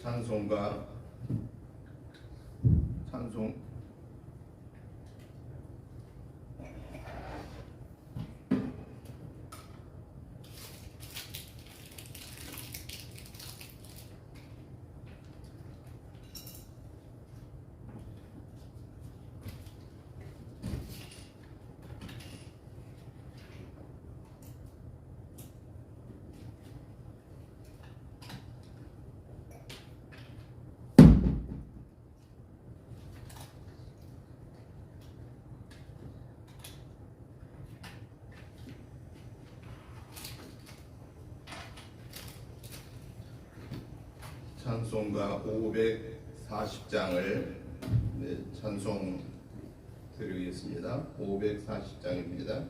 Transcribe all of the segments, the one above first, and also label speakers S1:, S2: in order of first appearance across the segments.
S1: 찬송가 찬송 찬송가 540장을 찬송 드리겠습니다. 540장입니다.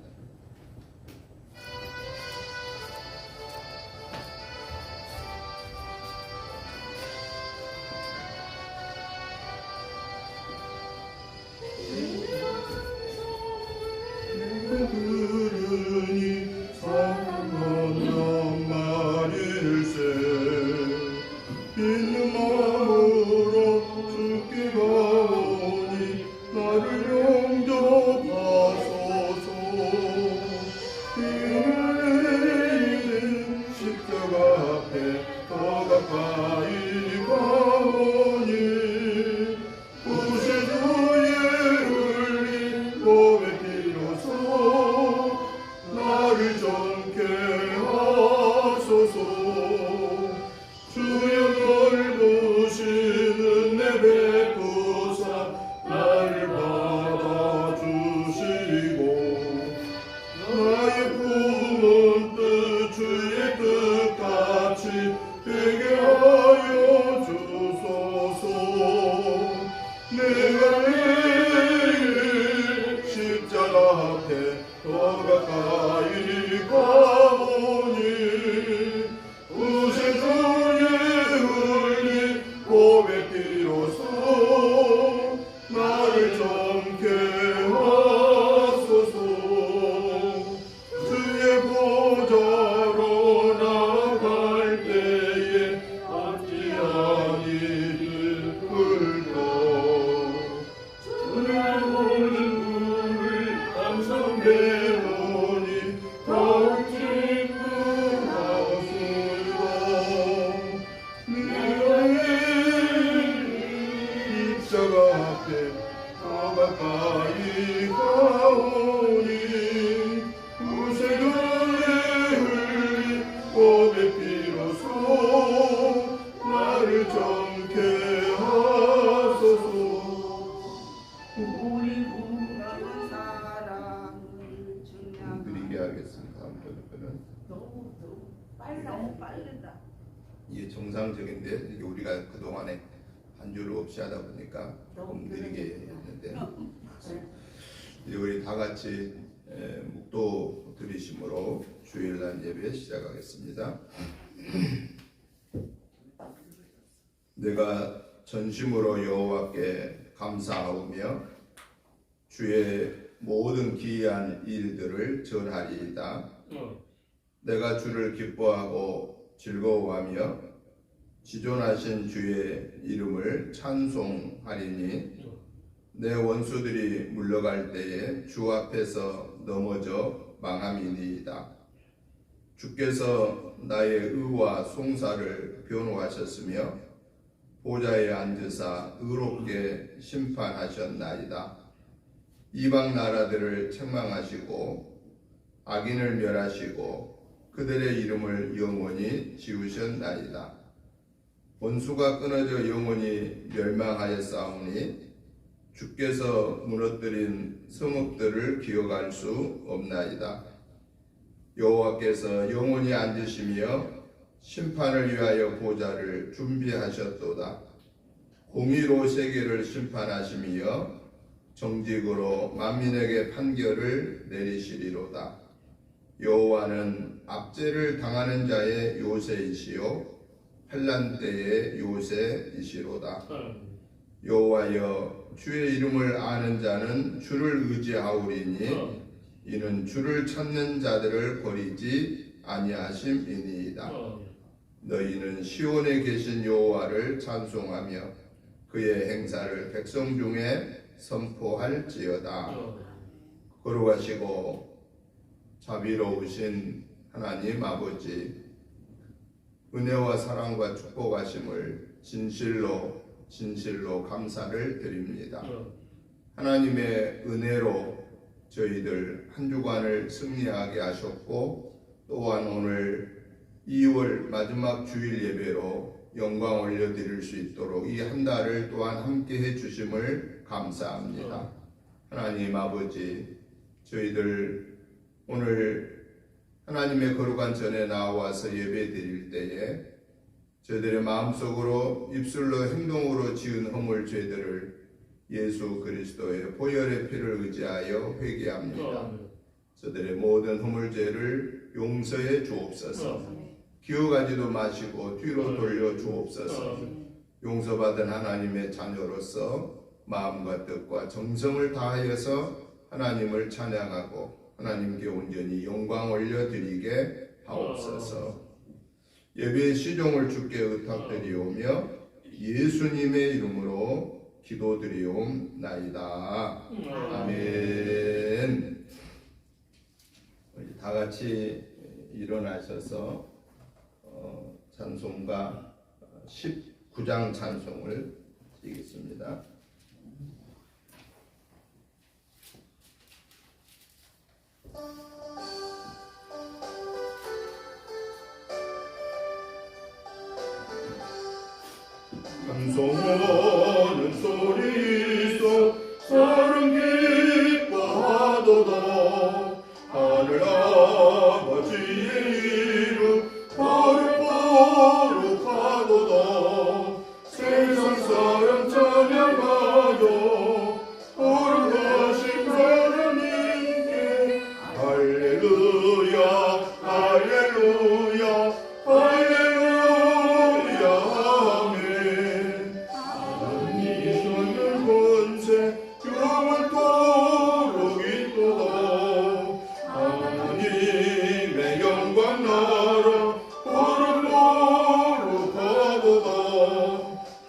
S1: 이게 정상적인데 우리가 그동안에 반주를 없이 하다 보니까 조금 느리게 했는데 우리 다 같이 묵도 드리심으로 주일날 예배 시작하겠습니다. 내가 전심으로 여호와께 감사하오며 주의 모든 기이한 일들을 전하리이다. 내가 주를 기뻐하고 즐거워하며 지존하신 주의 이름을 찬송하리니 내 원수들이 물러갈 때에 주 앞에서 넘어져 망함이니이다. 주께서 나의 의와 송사를 변호하셨으며 보좌에 앉으사 의롭게 심판하셨나이다. 이방 나라들을 책망하시고 악인을 멸하시고 그들의 이름을 영원히 지우셨나이다. 원수가 끊어져 영원히 멸망하였사오니 주께서 무너뜨린 성읍들을 기억할 수 없나이다. 여호와께서 영원히 앉으시며 심판을 위하여 보좌를 준비하셨도다. 공의로 세계를 심판하시며 정직으로 만민에게 판결을 내리시리로다. 여호와는 압제를 당하는 자의 요새이시요 환난 때의 요새이시로다. 여호와여, 주의 이름을 아는 자는 주를 의지하오리니 이는 주를 찾는 자들을 버리지 아니하심이니이다. 너희는 시온에 계신 여호와를 찬송하며 그의 행사를 백성 중에 선포할지어다. 거룩하시고 자비로우신 하나님 아버지, 은혜와 사랑과 축복하심을 진실로 감사를 드립니다. 하나님의 은혜로 저희들 한 주간을 승리하게 하셨고, 또한 오늘 2월 마지막 주일 예배로 영광 올려드릴 수 있도록 이 한 달을 또한 함께 해주심을 감사합니다. 하나님 아버지, 저희들 오늘 하나님의 거룩한 전에 나와서 예배 드릴 때에 저희들의 마음속으로 입술로 행동으로 지은 허물 죄들을 예수 그리스도의 보혈의 피를 의지하여 회개합니다. 저들의 모든 허물 죄를 용서해 주옵소서. 기억하지도 마시고 뒤로 돌려 주옵소서. 용서받은 하나님의 자녀로서 마음과 뜻과 정성을 다하여서 하나님을 찬양하고 하나님께 온전히 영광 올려드리게 하옵소서. 예배의 시종을 주께 의탁드리오며 예수님의 이름으로 기도드리옵나이다. 아멘. 다 같이 일어나셔서 찬송가 19장 찬송을 드리겠습니다. 찬송하는 소리 속 사랑 기뻐하도다. 하늘 아버지의 이름 거룩하도다. 세상 사람 찬양하여 거룩하신 하나님께 할렐루야 할렐루야 할렐루야 아멘. 하나님의 권세 영원토록 있도다. 하나님의 영광 나라 거룩하도다.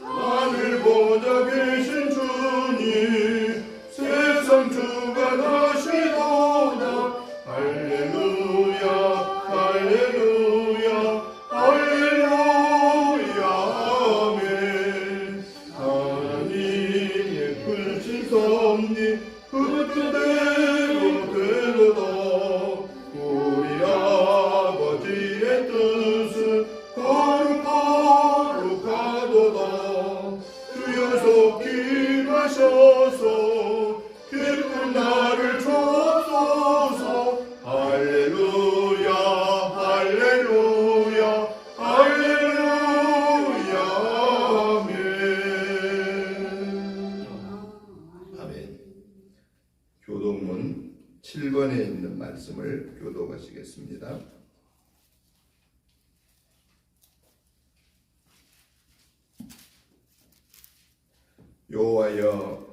S1: 하늘 보좌 계신 주님 세상 주관하시도다. 할렐루야 할렐루야 할렐루야 아멘. 하나님의 크신 섭리 그 뜻대로 되도다. 우리 아버지의 뜻은 거룩하도다. 주여 속히 가셔서 기쁜 날을 주옵소서. 할렐루야 할렐루야 할렐루야 아멘. 아멘. 교독문 7번에 있는 말씀을 교독하시겠습니다. 여호와여,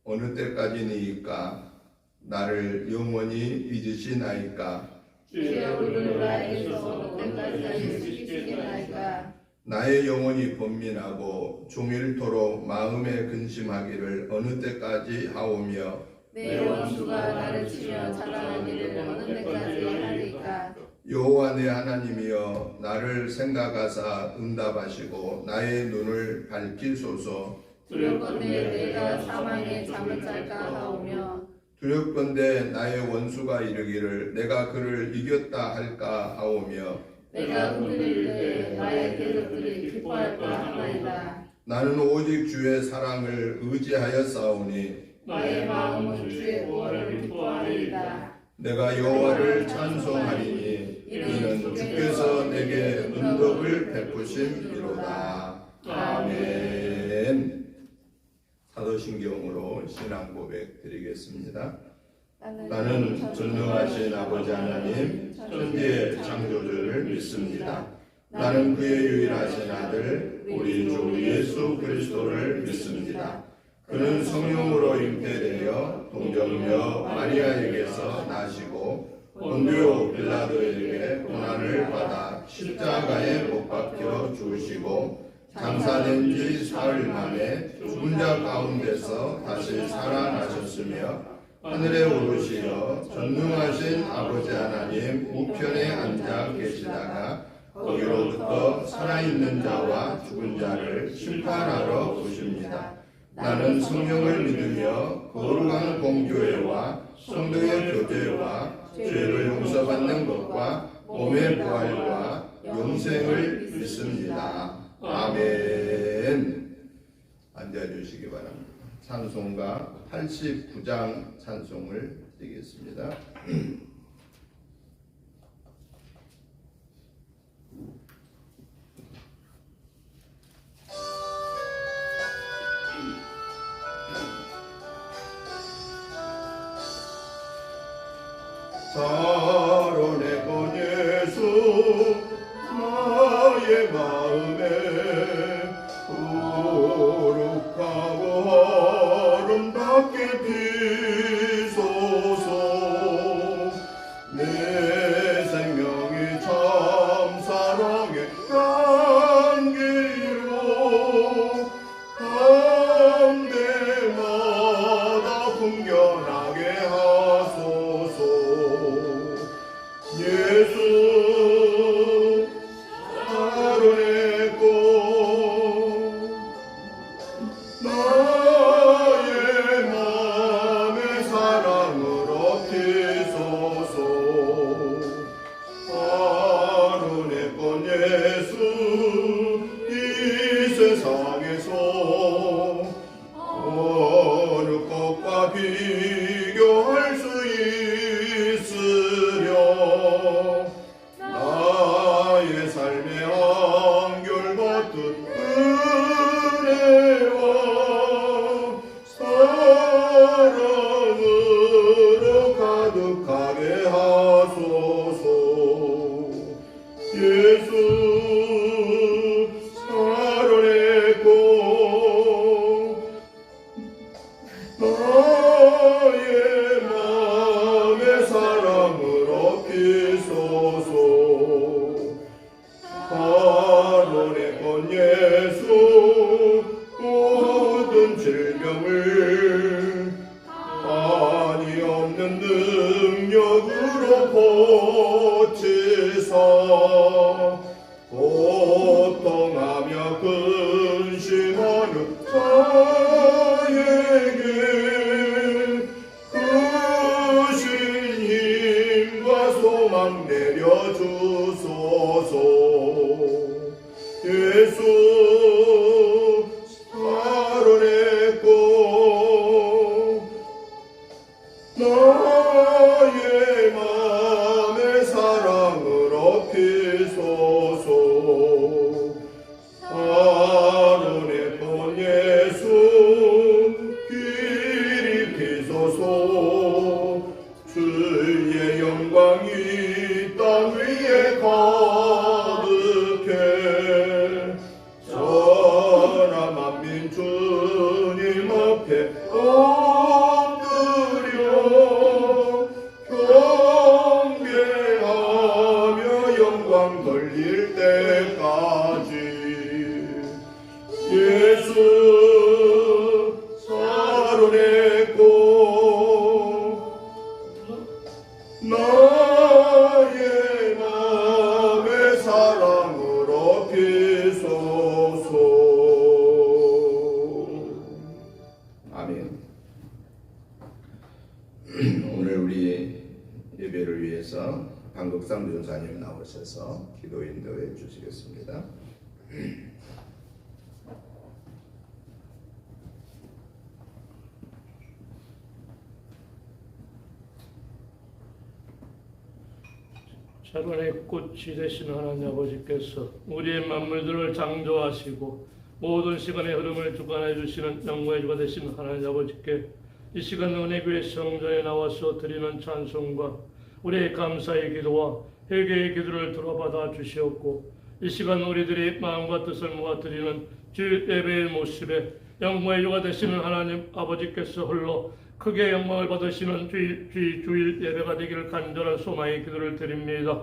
S1: 어느 때까지니이까 나를 영원히 잊으시나이까?
S2: 주의 얼굴을 나에게서 때까지 지키시나이까?
S1: 나의 영혼이 번민하고 종일토록 마음에 근심하기를 어느 때까지 하오며
S2: 내 원수가 나를 치며 자랑하기를 어느 때까지 하리까?
S1: 여호와 내 하나님이여, 나를 생각하사 응답하시고 나의 눈을 밝히소서.
S2: 두렵건대 내가 사망의 잠을 잘까 하오며
S1: 두렵건대 나의 원수가 이르기를 내가 그를 이겼다 할까 하오며
S2: 내가 흔들릴 때 나의 대적들이 기뻐할까 하나이다.
S1: 나는 오직 주의 사랑을 의지하여 싸우니
S2: 나의 마음은 주의 구원을 기뻐하리이다.
S1: 내가 여호와를 찬송하리니 이는 주께서 내게 은덕을 베푸심이로다. 아멘. 사도신경으로 신앙 고백 드리겠습니다. 나는 전능하신 아버지 하나님 천지의 창조주를 믿습니다. 나는 그의 유일하신 아들 우리 주 예수 그리스도를 믿습니다. 그는 성령으로 잉태되어 동정녀 마리아에게서 나시고 본디오 빌라도에게 고난을 받아 십자가에 못 박혀 죽으시고 장사된 지 사흘 만에 죽은 자 가운데서 다시 살아나셨으며 하늘에 오르시어 전능하신 아버지 하나님 우편에 앉아 계시다가 거기로부터 살아있는 자와 죽은 자를 심판하러 오십니다. 나는 성령을 믿으며 거룩한 공교회와 성도의 교제와 죄를 용서받는 것과 몸의 부활과 영생을 믿습니다. 아멘. 앉아주시기 바랍니다. 찬송가 89장 찬송을 드리겠습니다. 살아내건 예수 나의 마음에 거룩하고 아름답게 비소서. 내 생명이 참 사랑의 향기로 가운데마다 풍겨나게 하소서. 예수 살아내고 나의 맘의 사랑으로 피소서. 살아내건 예수 이 세상에서 어느 것과 비교할 수 있으려 나의 삶의 한결같은 은혜와 사랑으로 가득하게 하소서. 예수 살아내고 나의 맘의 사랑으로 피소서. 살아내건 예수 모든 질병을 한이 없는 능력으로 고치사 고통하며 근심하는 자에게 크신 힘과 소망 내려주소서. 예수 살아내고 나의 맘의 사랑으로 피소서. 살아내건 예수 길이 피소서. 주의 영광이 땅 위에 가득해 전하 만민 주님 앞에 엎드려 경배하며 영광 돌릴 때까지. 예수 살아내고 나의 맘의 사랑으로 피소서. 아멘. 오늘 우리 예배를 위해서 방극상 전사님 나오셔서 기도 인도해 주시겠습니다.
S3: 자연의 꽃이 되신 하나님 아버지께서 우리의 만물들을 창조하시고 모든 시간의 흐름을 주관해 주시는 영광의 주가 되신 하나님 아버지께 이 시간 은혜교회 성전에 나와서 드리는 찬송과 우리의 감사의 기도와 회개의 기도를 들어받아 주시옵고 이 시간 우리들이 마음과 뜻을 모아 드리는 주일 예배의 모습에 영광의 주가 되시는 하나님 아버지께서 홀로 크게 영광을 받으시는 주일 예배가 되기를 간절한 소망의 기도를 드립니다.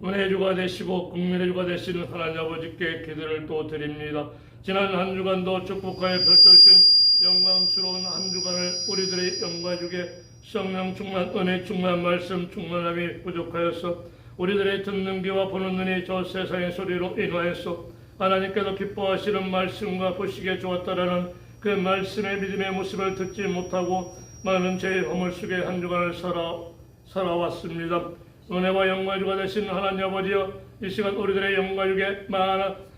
S3: 은혜의 주가 되시고 국민의 주가 되시는 하나님 아버지께 기도를 또 드립니다. 지난 한 주간도 축복하여 펼쳐주신 영광스러운 한 주간을 우리들의 영광 주게 성령 충만 은혜 충만 말씀 충만함이 부족하여서 우리들의 듣는 귀와 보는 눈이 저 세상의 소리로 인하여서 하나님께서 기뻐하시는 말씀과 보시기에 좋았다라는 그 말씀의 믿음의 모습을 듣지 못하고 많은 죄의 허물 속에 한 주간을 살아왔습니다. 은혜와 영광의 주가 되신 하나님 아버지여 이 시간 우리들의 영광 주게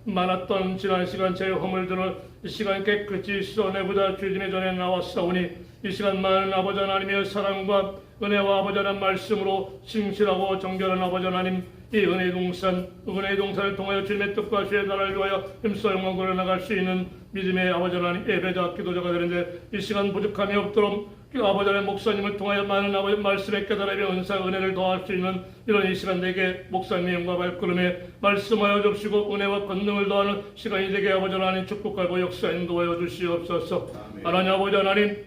S3: 많았던 지난 시간 죄의 허물들을 이 시간 깨끗이 씻어내고자 주님의 전에 나왔사오니 이 시간 많은 아버지 하나님의 사랑과 은혜와 아버지 하나님 말씀으로 신실하고 정결한 아버지 하나님 이 은혜의 동산을 통하여 주님의 뜻과 주의 나라를 위하여 힘써 영광으로 나갈 수 있는 믿음의 아버지 하나님 예배자 기도자가 되는데 이 시간 부족함이 없도록 아버지 하나님 목사님을 통하여 많은 아버지 말씀의 깨달음의 은사 은혜를 더할 수 있는 이런 이 시간 내게 목사님의 영과 발걸음에 말씀하여 주시고 은혜와 권능을 더하는 시간이 되게 아버지 하나님 축복하고 역사 인도하여 주시옵소서. 하나님 아버지 하나님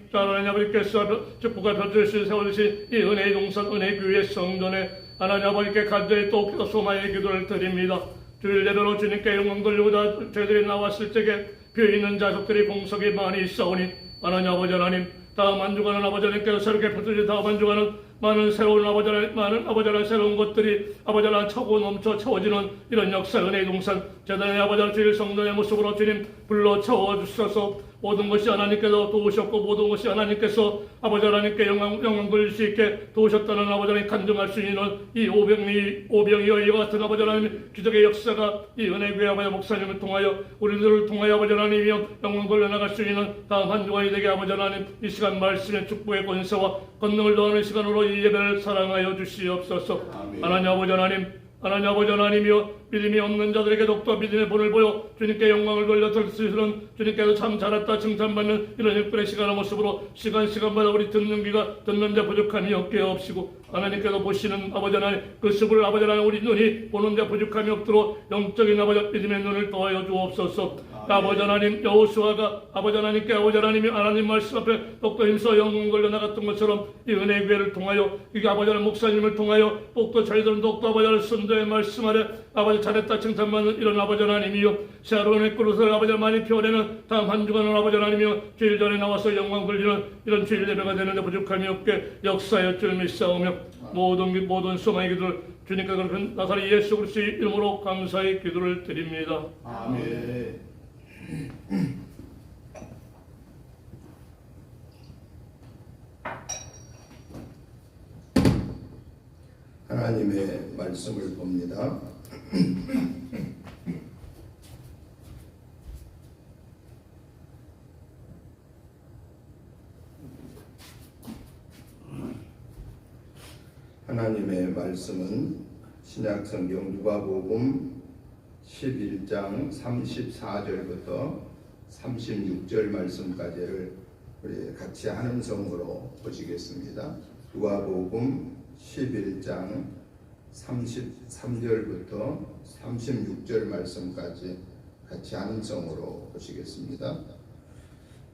S3: 아버지께서 축복과 펼쳐주시 세워주신 이 은혜의 동산 은혜교회 성전에 하나님 아버지께 간절히 또 소망의 기도를 드립니다. 주일 예배로 주님께 영광 돌리고자 저희들이 나왔을 적에 비어있는 자식들이 공석이 많이 있사오니 하나님 아버지 하나님 다음 한 주간은 아버지 하나님께서 새롭게 펼쳐주신 다음 한 주간은 많은 새로운 아버지 하나님 새로운 것들이 아버지 하나님 차고 넘쳐 채워지는 이런 역사 은혜의 동산 재단의 아버지 하나님 주일 성전의 모습으로 주님 불러 채워주셔서 모든 것이 하나님께서 도우셨고 모든 것이 하나님께서 아버지 하나님께 영광 돌릴 수 있게 도우셨다는 아버지 하나님 간증할 수 있는 이 오병이어 이와 같은 아버지 하나님 기적의 역사가 이 은혜교회 아버지 목사님을 통하여 우리들을 통하여 아버지 하나님이여 영광 돌려나갈 수 있는 다음 한 주간이 되게 아버지 하나님 이 시간 말씀의 축복의 권세와 권능을 더하는 시간으로 이 예배를 사랑하여 주시옵소서. 하나님 아버지 하나님이여 믿음이 없는 자들에게 더욱더 믿음의 본을 보여 주님께 영광을 돌려 드리시는 주님께서 참 잘했다 칭찬받는 이런 일꾼의 시간의 모습으로 시간마다 우리 듣는 귀가 듣는 자 부족함이 없게 없이고 하나님께서 보시는 아버지 하나님 그 습을 아버지 하나님 우리 눈이 보는 자 부족함이 없도록 영적인 아버지 믿음의 눈을 더하여 주옵소서. 아버지 하나님 여호수아가 아버지 하나님께 아버지 하나님이 하나님 말씀 앞에 똑똑 힘써 영광 걸려 나갔던 것처럼 이 은혜의 교회를 통하여 이게 아버지 하나님 목사님을 통하여 똑똑 저희들은 똑똑 아버지 하나님 선자의 말씀 아래 아버지 잘했다 칭찬받는 이런 아버지 하나님이요 새로운 그릇을 아버지 많이 피워내는 다음 한 주간은 아버지 하나님이요 주일 전에 나와서 영광 돌리는 이런 주일 예배가 되는데 부족함이 없게 역사여 줄 믿사오며 모든 소망의 기도를 주님께 그렇게 나사렛 예수 그리스도의 이름으로 감사의 기도를 드립니다.
S1: 아멘. 하나님의 말씀을 봅니다. 하나님의 말씀은 신약성경 누가복음 11장 34절부터 36절 말씀까지를 우리 같이 하는 성으로 보시겠습니다. 누가복음 11장 33절부터 36절 말씀까지 같이 하는 성으로 보시겠습니다.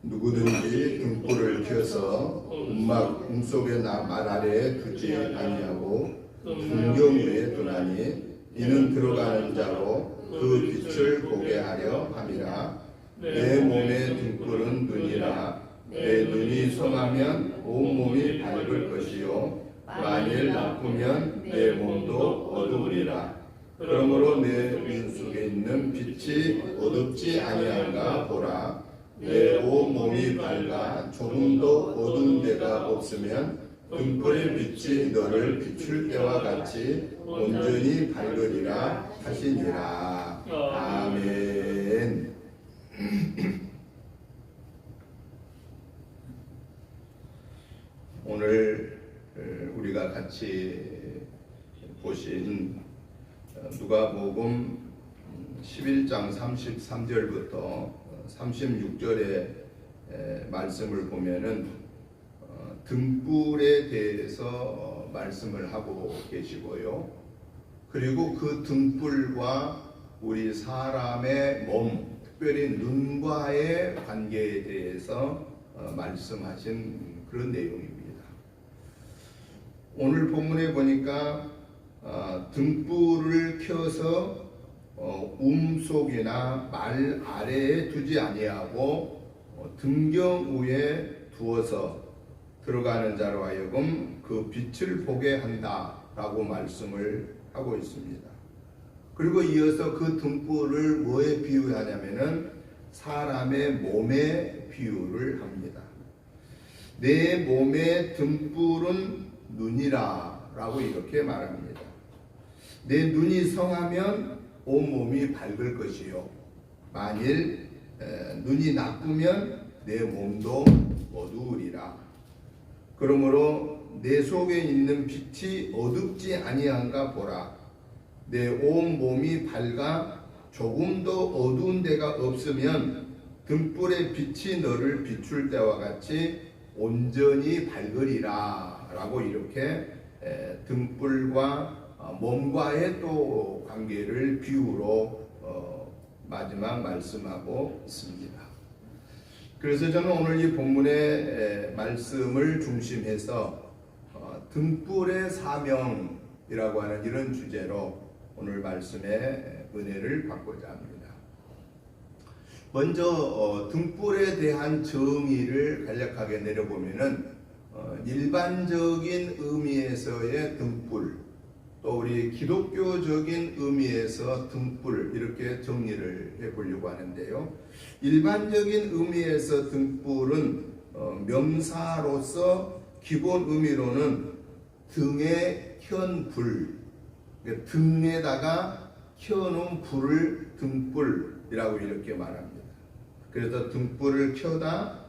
S1: 누구든지 등불을 켜서 움막 꿈속에 말 아래에 두지 아니하고 등경 위에 두나니 이는 들어가는 자로 그 빛을 보게 하려 함이라. 내 몸의 등불은 눈이라. 내 눈이 성하면 온 몸이 밝을 것이요 만일 나쁘면 내 몸도 어두우리라. 그러므로 내 눈 속에 있는 빛이 어둡지 아니한가 보라. 내 온 몸이 밝아 조금도 어두운 데가 없으면 등불의 빛이 너를 비출 때와 같이 온전히 밝으리라 하시니라. 아멘. 오늘 우리가 같이 보신 누가복음 11장 33절부터 36절의 말씀을 보면은 등불에 대해서 말씀을 하고 계시고요. 그리고 그 등불과 우리 사람의 몸, 특별히 눈과의 관계에 대해서 말씀하신 그런 내용입니다. 오늘 본문에 보니까 등불을 켜서 속이나 말 아래에 두지 아니하고 등경 위에 두어서 들어가는 자로 하여금 그 빛을 보게 한다라고 말씀을 하고 있습니다. 그리고 이어서 그 등불을 뭐에 비유하냐면은 사람의 몸에 비유를 합니다. 내 몸의 등불은 눈이라 라고 이렇게 말합니다. 내 눈이 성하면 온몸이 밝을 것이요, 만일 눈이 나쁘면 내 몸도 어두우리라. 그러므로 내 속에 있는 빛이 어둡지 아니한가 보라. 내 온 몸이 밝아 조금도 어두운 데가 없으면 등불의 빛이 너를 비출 때와 같이 온전히 밝으리라 라고 이렇게 등불과 몸과의 또 관계를 비유로 마지막 말씀하고 있습니다. 그래서 저는 오늘 이 본문의 말씀을 중심해서 등불의 사명이라고 하는 이런 주제로 오늘 말씀의 은혜를 받고자 합니다. 먼저 등불에 대한 정의를 간략하게 내려보면은 일반적인 의미에서의 등불, 또 우리 기독교적인 의미에서 등불, 이렇게 정리를 해보려고 하는데요. 일반적인 의미에서 등불은 명사로서 기본 의미로는 등에 켠 불, 등에다가 켜놓은 불을 등불이라고 이렇게 말합니다. 그래서 등불을 켜다,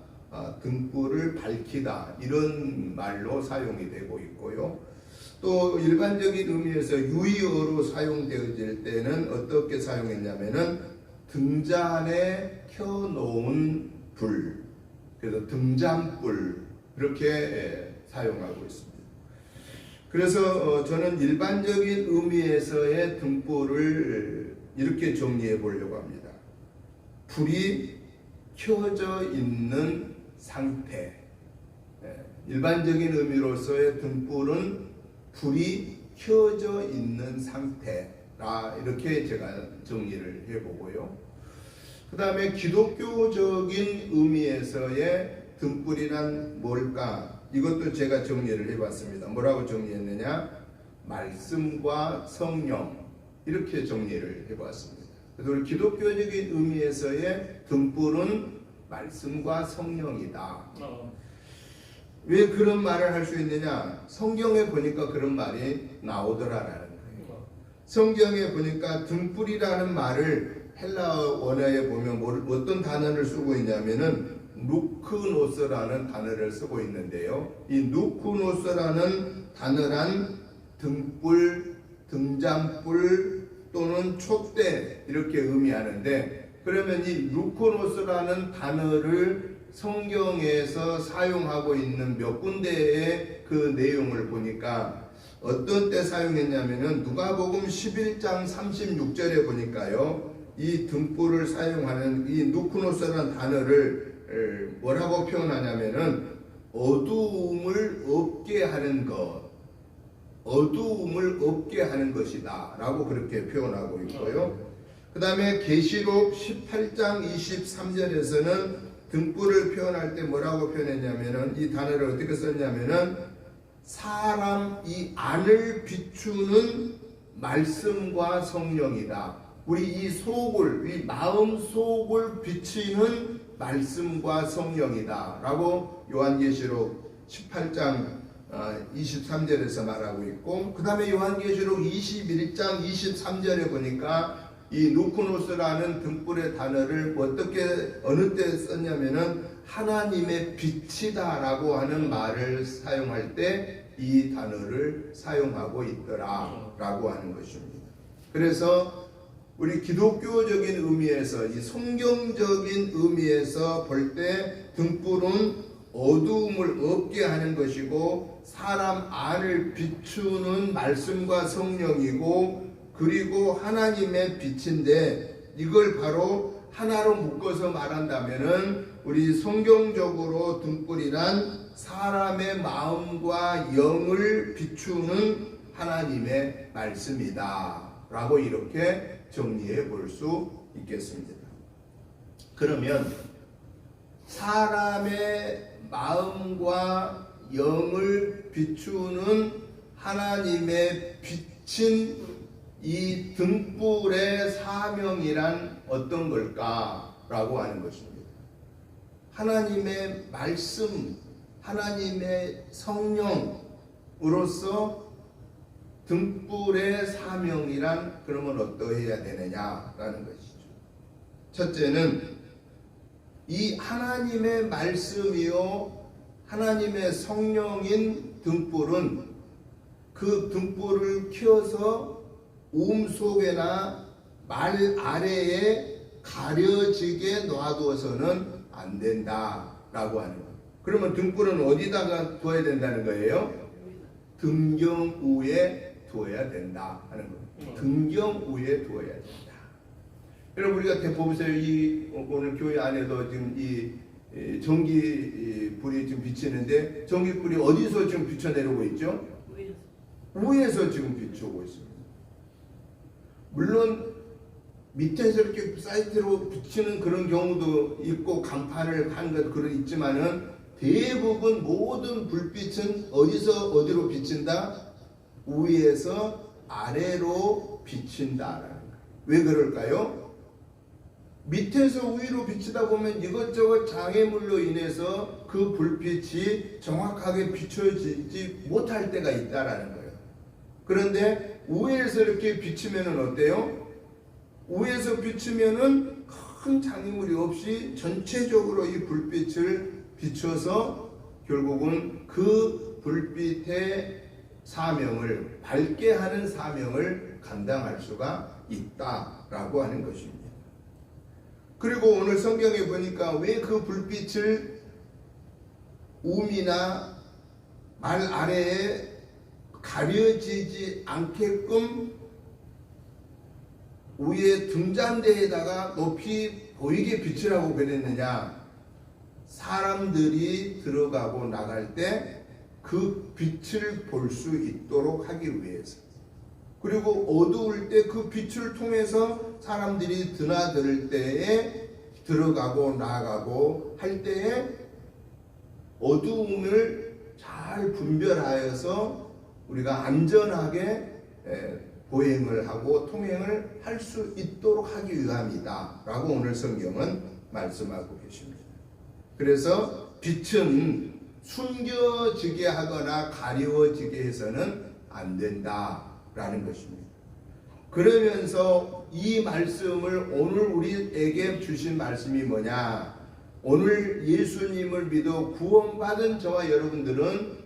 S1: 등불을 밝히다, 이런 말로 사용이 되고 있고요. 또 일반적인 의미에서 유의어로 사용되어질 때는 어떻게 사용했냐면은 등잔에 켜놓은 불, 그래서 등잔불, 이렇게 사용하고 있습니다. 그래서 저는 일반적인 의미에서의 등불을 이렇게 정리해 보려고 합니다. 불이 켜져 있는 상태. 일반적인 의미로서의 등불은 불이 켜져 있는 상태라, 이렇게 제가 정리를 해보고요. 그 다음에 기독교적인 의미에서의 등불이란 뭘까? 이것도 제가 정리를 해봤습니다. 뭐라고 정리했느냐? 말씀과 성령, 이렇게 정리를 해봤습니다. 그래서 우리 기독교적인 의미에서의 등불은 말씀과 성령이다. 왜 그런 말을 할 수 있느냐? 성경에 보니까 그런 말이 나오더라라는 거예요. 성경에 보니까 등불이라는 말을 헬라 원어에 보면 어떤 단어를 쓰고 있냐면은 누크노스라는 단어를 쓰고 있는데요. 이 누크노스라는 단어란 등불, 등잔불 또는 촛대, 이렇게 의미하는데, 그러면 이 누크노스라는 단어를 성경에서 사용하고 있는 몇 군데의 그 내용을 보니까 어떤 때 사용했냐면은 누가복음 11장 36절에 보니까요, 이 등불을 사용하는 이 누크노스라는 단어를 뭐라고 표현하냐면은 어두움을 없게 하는 것, 어두움을 없게 하는 것이다 라고 그렇게 표현하고 있고요. 그 다음에 계시록 18장 23절에서는 등불을 표현할 때 뭐라고 표현했냐면은 이 단어를 어떻게 썼냐면은 사람 이 안을 비추는 말씀과 성령이다. 우리 이 속을, 이 마음 속을 비치는 말씀과 성령이다 라고 요한계시록 18장 23절에서 말하고 있고, 그 다음에 요한계시록 21장 23절에 보니까 이 누크노스라는 등불의 단어를 어떻게 어느 때 썼냐면은 하나님의 빛이다 라고 하는 말을 사용할 때 이 단어를 사용하고 있더라 라고 하는 것입니다. 그래서 우리 기독교적인 의미에서, 이 성경적인 의미에서 볼 때 등불은 어두움을 없게 하는 것이고 사람 안을 비추는 말씀과 성령이고 그리고 하나님의 빛인데 이걸 바로 하나로 묶어서 말한다면은 우리 성경적으로 등불이란 사람의 마음과 영을 비추는 하나님의 말씀이다 라고 이렇게 정리해 볼 수 있겠습니다. 그러면 사람의 마음과 영을 비추는 하나님의 빛인 이 등불의 사명이란 어떤 걸까라고 하는 것입니다. 하나님의 말씀, 하나님의 성령으로서 등불의 사명이란 그러면 어떠해야 되느냐라는 것이죠. 첫째는 이 하나님의 말씀이요 하나님의 성령인 등불은 그 등불을 켜서 속에나 말 아래에 가려지게 놔두어서는 안 된다라고 하는 거예요. 그러면 등불은 어디다가 두어야 된다는 거예요? 등경 위에 두어야 된다 하는 거예요. 등경 위에 두어야 된다. 여러분 우리가 보세요. 이 오늘 교회 안에도 지금 이 전기 불이 지금 비치는데 전기 불이 어디서 지금 비춰내려고 있죠? 위에서 지금 비추고 있습니다. 물론 밑에서 이렇게 사이트로 비치는 그런 경우도 있고 간판을 한 것 그런 있지만은 대부분 모든 불빛은 어디서 어디로 비친다? 위에서 아래로 비친다라는 거예요. 왜 그럴까요? 밑에서 위로 비치다 보면 이것저것 장애물로 인해서 그 불빛이 정확하게 비춰지지 못할 때가 있다라는 거예요. 그런데 위에서 이렇게 비치면은 어때요? 위에서 비치면은 큰 장애물이 없이 전체적으로 이 불빛을 비춰서 결국은 그 불빛의 사명을 밝게 하는 사명을 감당할 수가 있다라고 하는 것입니다. 그리고 오늘 성경에 보니까 왜 그 불빛을 움이나 말 아래에 가려지지 않게끔 위에 등잔대에다가 높이 보이게 비치라고 그랬느냐? 사람들이 들어가고 나갈 때 그 빛을 볼 수 있도록 하기 위해서. 그리고 어두울 때 그 빛을 통해서 사람들이 드나들 때에 들어가고 나가고 할 때에 어두움을 잘 분별하여서 우리가 안전하게 보행을 하고 통행을 할 수 있도록 하기 위함이다 라고 오늘 성경은 말씀하고 계십니다. 그래서 빛은 숨겨지게 하거나 가려워지게 해서는 안 된다라는 것입니다. 그러면서 이 말씀을 오늘 우리에게 주신 말씀이 뭐냐? 오늘 예수님을 믿어 구원받은 저와 여러분들은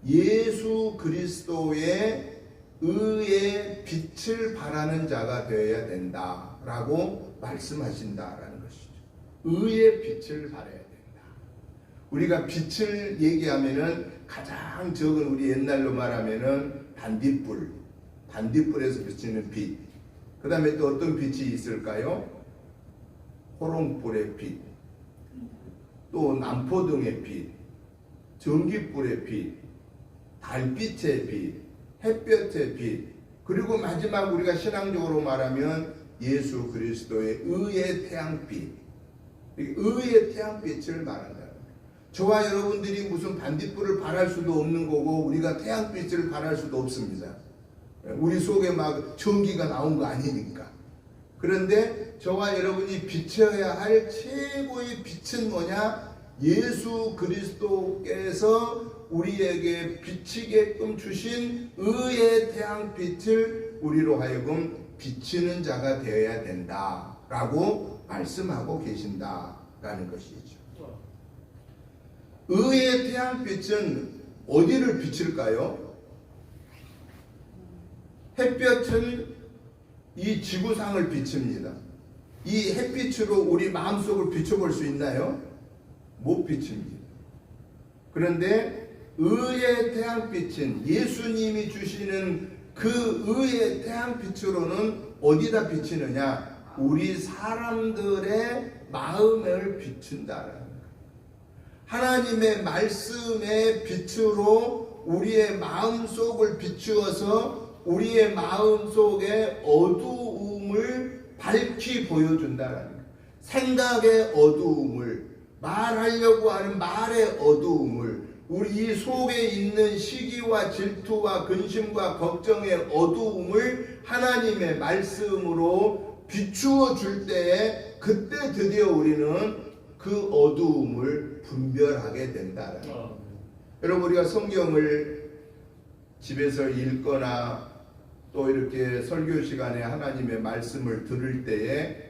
S1: 예수 그리스도의 의의 빛을 발하는 자가 되어야 된다라고 말씀하신다라는 것이죠. 의의 빛을 발해야 된다. 우리가 빛을 얘기하면은 가장 적은 우리 옛날로 말하면은 반딧불에서 비치는 빛. 그 다음에 또 어떤 빛이 있을까요? 호롱불의 빛, 또 남포등의 빛, 전기불의 빛, 달빛의 빛, 햇볕의 빛, 그리고 마지막 우리가 신앙적으로 말하면 예수 그리스도의 의의 태양빛, 의의 태양빛을 말한다. 저와 여러분들이 무슨 반딧불을 발할 수도 없는 거고 우리가 태양빛을 발할 수도 없습니다. 우리 속에 막 전기가 나온 거 아니니까. 그런데 저와 여러분이 비춰야 할 최고의 빛은 뭐냐? 예수 그리스도께서 우리에게 비치게끔 주신 의의 태양빛을 우리로 하여금 비치는 자가 되어야 된다라고 말씀하고 계신다라는 것이죠. 의의 태양빛은 어디를 비칠까요? 햇볕은 이 지구상을 비칩니다. 이 햇빛으로 우리 마음속을 비춰볼 수 있나요? 못 비칩니다. 그런데 의의 태양빛은 예수님이 주시는 그 의의 태양빛으로는 어디다 비치느냐? 우리 사람들의 마음을 비춘다라는 거예요. 하나님의 말씀의 빛으로 우리의 마음속을 비추어서 우리의 마음속의 어두움을 밝히 보여준다라는 거예요. 생각의 어두움을, 말하려고 하는 말의 어두움을, 우리 속에 있는 시기와 질투와 근심과 걱정의 어두움을 하나님의 말씀으로 비추어 줄 때에 그때 드디어 우리는 그 어두움을 분별하게 된다라는 거예요. 여러분, 우리가 성경을 집에서 읽거나 또 이렇게 설교 시간에 하나님의 말씀을 들을 때에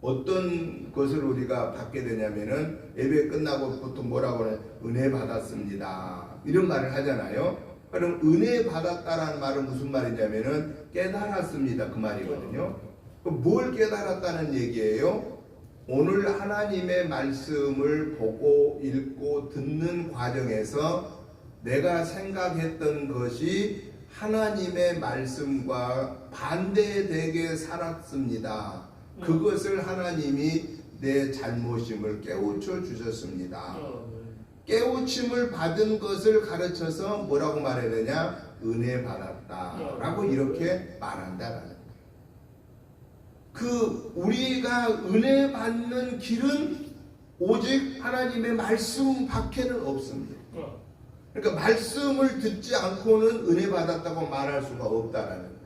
S1: 어떤 것을 우리가 받게 되냐면은 예배 끝나고 보통 뭐라고 하냐? 은혜 받았습니다. 이런 말을 하잖아요. 그럼 은혜 받았다라는 말은 무슨 말이냐면은 깨달았습니다. 그 말이거든요. 그럼 뭘 깨달았다는 얘기예요? 오늘 하나님의 말씀을 보고 읽고 듣는 과정에서 내가 생각했던 것이 하나님의 말씀과 반대되게 살았습니다. 그것을 하나님이 내 잘못임을 깨우쳐 주셨습니다. 깨우침을 받은 것을 가르쳐서 뭐라고 말해야 되냐? 은혜 받았다라고 이렇게 말한다라는 거예요. 그 우리가 은혜 받는 길은 오직 하나님의 말씀 밖에는 없습니다. 그러니까 말씀을 듣지 않고는 은혜 받았다고 말할 수가 없다라는 거예요.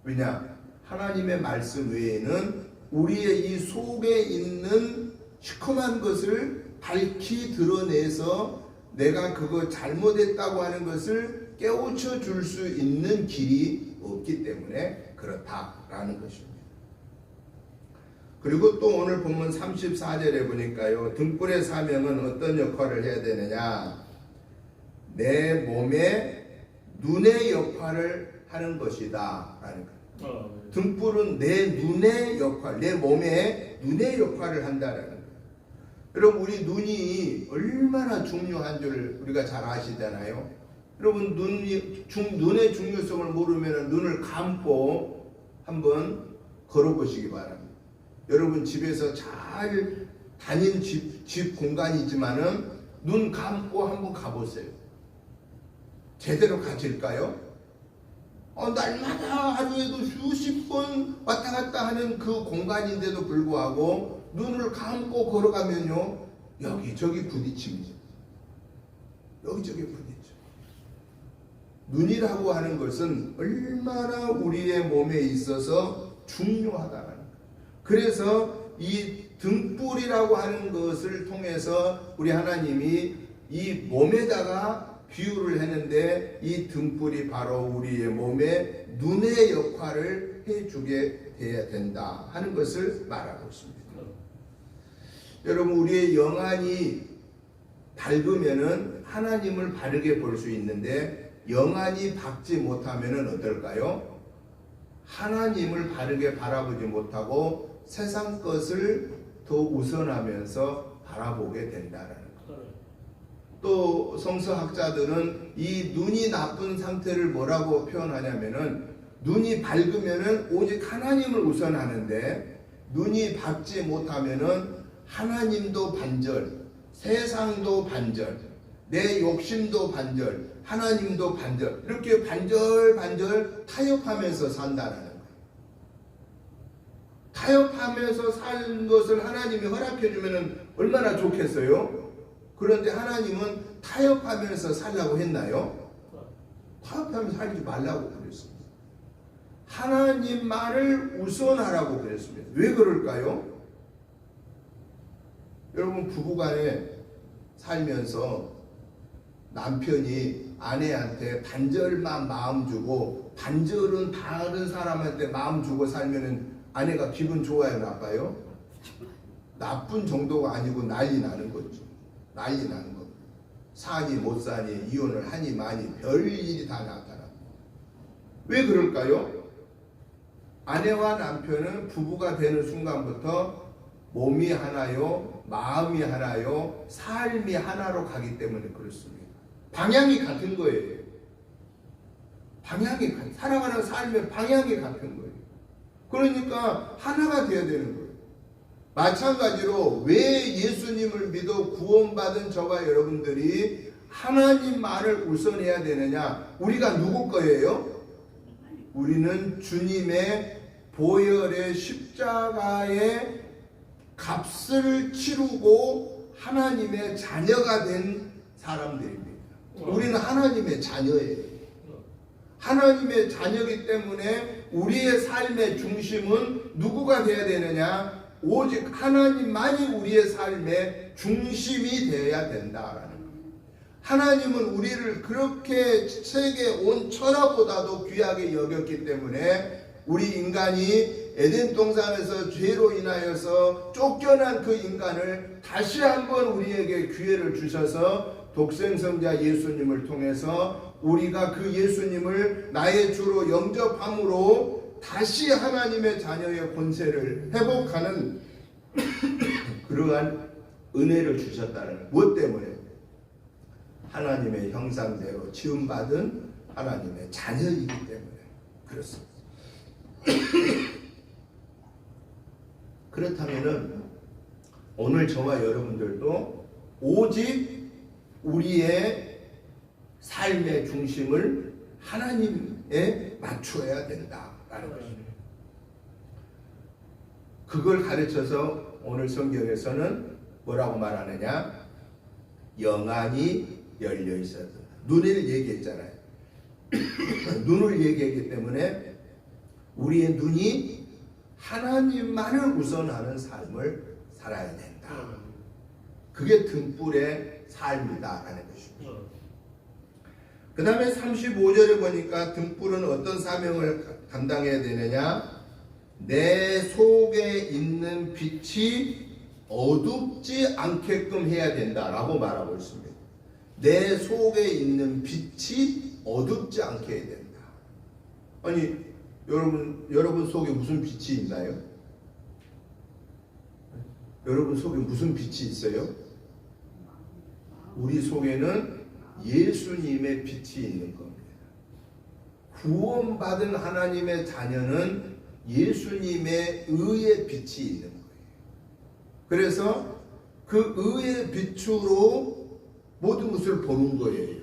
S1: 왜냐? 하나님의 말씀 외에는 우리의 이 속에 있는 시커먼 것을 밝히 드러내서 내가 그거 잘못했다고 하는 것을 깨우쳐 줄 수 있는 길이 없기 때문에 그렇다라는 것입니다. 그리고 또 오늘 본문 34절에 보니까요, 등불의 사명은 어떤 역할을 해야 되느냐? 내 몸에 눈의 역할을 하는 것이다 라는 거예요. 등불은 내 눈의 역할, 내 몸에 눈의 역할을 한다라는 거예요. 여러분, 우리 눈이 얼마나 중요한 줄 우리가 잘 아시잖아요. 여러분, 눈의 중요성을 모르면 눈을 감고 한번 걸어보시기 바랍니다. 여러분, 집에서 잘 다닌 집 공간이지만은 눈 감고 한번 가보세요. 제대로 가질까요? 날마다 하루에도 수십 번 왔다 갔다 하는 그 공간인데도 불구하고 눈을 감고 걸어가면요, 여기저기 부딪힙니다. 여기저기 부딪혀. 눈이라고 하는 것은 얼마나 우리의 몸에 있어서 중요하다는 거예요. 그래서 이 등불이라고 하는 것을 통해서 우리 하나님이 이 몸에다가 비유를 했는데 이 등불이 바로 우리의 몸에 눈의 역할을 해주게 돼야 된다 하는 것을 말하고 있습니다. 여러분, 우리의 영안이 밝으면은 하나님을 바르게 볼 수 있는데 영안이 밝지 못하면은 어떨까요? 하나님을 바르게 바라보지 못하고 세상 것을 더 우선하면서 바라보게 된다라는 거예요. 또 성서학자들은 이 눈이 나쁜 상태를 뭐라고 표현하냐면은 눈이 밝으면은 오직 하나님을 우선하는데 눈이 밝지 못하면은 하나님도 반절, 세상도 반절, 내 욕심도 반절, 하나님도 반절, 이렇게 반절 타협하면서 산다는 거예요. 타협하면서 사는 것을 하나님이 허락해 주면은 얼마나 좋겠어요? 그런데 하나님은 타협하면서 살라고 했나요? 타협하면서 살지 말라고 그랬습니다. 하나님만을 우선하라고 그랬습니다. 왜 그럴까요? 여러분, 부부간에 살면서 남편이 아내한테 반절만 마음 주고 반절은 다른 사람한테 마음 주고 살면은 아내가 기분 좋아요, 나빠요? 나쁜 정도가 아니고 난리 나는 거죠. 난리 나는 거. 사니 못 사니, 이혼을 하니 마니, 별일이 다 나타나. 왜 그럴까요? 아내와 남편은 부부가 되는 순간부터 몸이 하나요, 마음이 하나요, 삶이 하나로 가기 때문에 그렇습니다. 방향이 같은 거예요. 살아가는 삶의 방향이 같은 거예요. 그러니까 하나가 되어야 되는 거예요. 마찬가지로 왜 예수님을 믿어 구원받은 저와 여러분들이 하나님만을 우선해야 되느냐? 우리가 누구 거예요? 우리는 주님의 보혈의 십자가의 값을 치르고 하나님의 자녀가 된 사람들입니다. 우리는 하나님의 자녀예요. 하나님의 자녀이기 때문에 우리의 삶의 중심은 누구가 되어야 되느냐? 오직 하나님만이 우리의 삶의 중심이 되어야 된다라는 거예요. 하나님은 우리를 그렇게 세계 온 천하보다도 귀하게 여겼기 때문에 우리 인간이 에덴 동산에서 죄로 인하여서 쫓겨난 그 인간을 다시 한번 우리에게 기회를 주셔서 독생성자 예수님을 통해서 우리가 그 예수님을 나의 주로 영접함으로 다시 하나님의 자녀의 권세를 회복하는 그러한 은혜를 주셨다는 거예요. 무엇 때문에? 하나님의 형상대로 지음받은 하나님의 자녀이기 때문에 그렇습니다. 그렇다면은 오늘 저와 여러분들도 오직 우리의 삶의 중심을 하나님에 맞춰야 된다라는 것입니다. 그걸 가르쳐서 오늘 성경에서는 뭐라고 말하느냐? 영안이 열려 있어야 된다. 눈을 얘기했잖아요. 눈을 얘기했기 때문에 우리의 눈이 하나님만을 우선하는 삶을 살아야 된다. 그게 등불의 삶이다라는 것입니다. 그 다음에 35절에 보니까 등불은 어떤 사명을 감당해야 되느냐? 내 속에 있는 빛이 어둡지 않게끔 해야 된다라고 말하고 있습니다. 내 속에 있는 빛이 어둡지 않게 해야 된다. 아니 여러분 속에 무슨 빛이 있나요? 여러분 속에 무슨 빛이 있어요? 우리 속에는 예수님의 빛이 있는 겁니다. 구원받은 하나님의 자녀는 예수님의 의의 빛이 있는 거예요. 그래서 그 의의 빛으로 모든 것을 보는 거예요.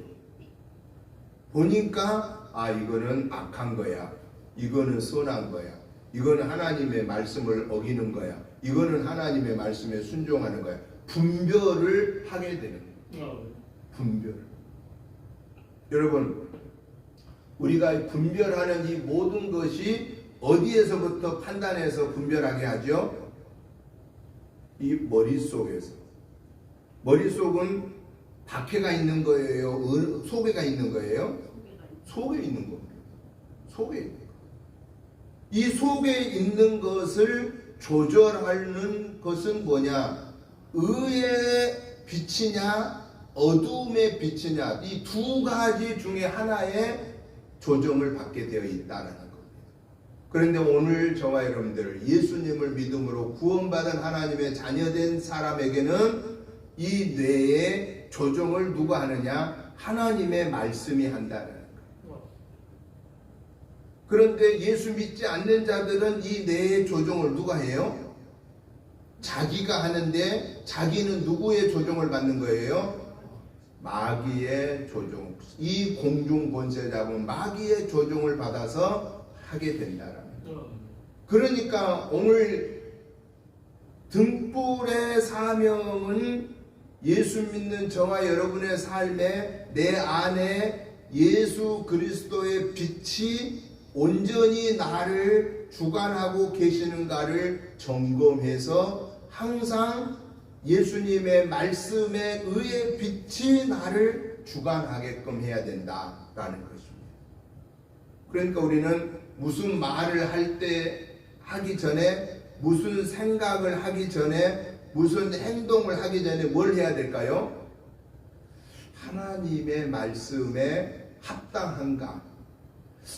S1: 보니까 이거는 악한 거야. 이거는 선한 거야. 이거는 하나님의 말씀을 어기는 거야. 이거는 하나님의 말씀에 순종하는 거야. 분별을 하게 되는 거예요. 분별. 여러분, 우리가 분별하는 이 모든 것이 어디에서부터 판단해서 분별하게 하죠? 이 머릿속에서. 머릿속은 밖에가 있는 거예요? 속에가 있는 거예요? 속에 있는 겁니다. 속에 있는 거. 이 속에 있는 것을 조절하는 것은 뭐냐? 의의 빛이냐? 어둠의 빛이냐? 이 두 가지 중에 하나의 조정을 받게 되어 있다는 겁니다. 그런데 오늘 저와 여러분들 예수님을 믿음으로 구원받은 하나님의 자녀된 사람에게는 이 뇌의 조정을 누가 하느냐? 하나님의 말씀이 한다는 거예요. 그런데 예수 믿지 않는 자들은 이 뇌의 조정을 누가 해요? 자기가 하는데 자기는 누구의 조정을 받는 거예요? 마귀의 조종. 이 공중 권세 잡은 마귀의 조종을 받아서 하게 된다라는 거예요. 그러니까 오늘 등불의 사명은 예수 믿는 저와 여러분의 삶에 내 안에 예수 그리스도의 빛이 온전히 나를 주관하고 계시는가를 점검해서 항상 예수님의 말씀에 의의 빛이 나를 주관하게끔 해야 된다라는 것입니다. 그러니까 우리는 무슨 말을 하기 전에, 무슨 생각을 하기 전에, 무슨 행동을 하기 전에 뭘 해야 될까요? 하나님의 말씀에 합당한가?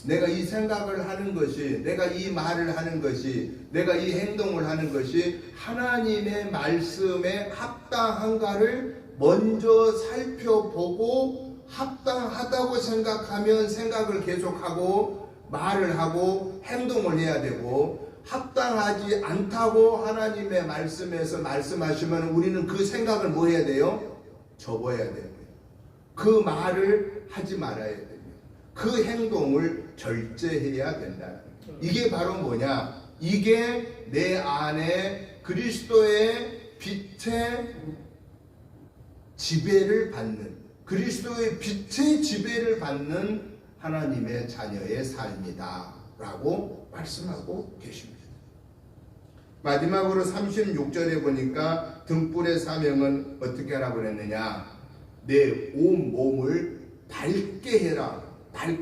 S1: 내가 이 생각을 하는 것이, 내가 이 말을 하는 것이, 내가 이 행동을 하는 것이 하나님의 말씀에 합당한가를 먼저 살펴보고 합당하다고 생각하면 생각을 계속하고 말을 하고 행동을 해야 되고, 합당하지 않다고 하나님의 말씀에서 말씀하시면 우리는 그 생각을 뭐 해야 돼요? 접어야 돼요. 그 말을 하지 말아야 돼요. 그 행동을 절제해야 된다. 이게 바로 뭐냐? 이게 내 안에 그리스도의 빛의 지배를 받는, 그리스도의 빛의 지배를 받는 하나님의 자녀의 삶이다 라고 말씀하고 계십니다. 마지막으로 36절에 보니까 등불의 사명은 어떻게 하라고 그랬느냐? 내 온 몸을 밝게 해라.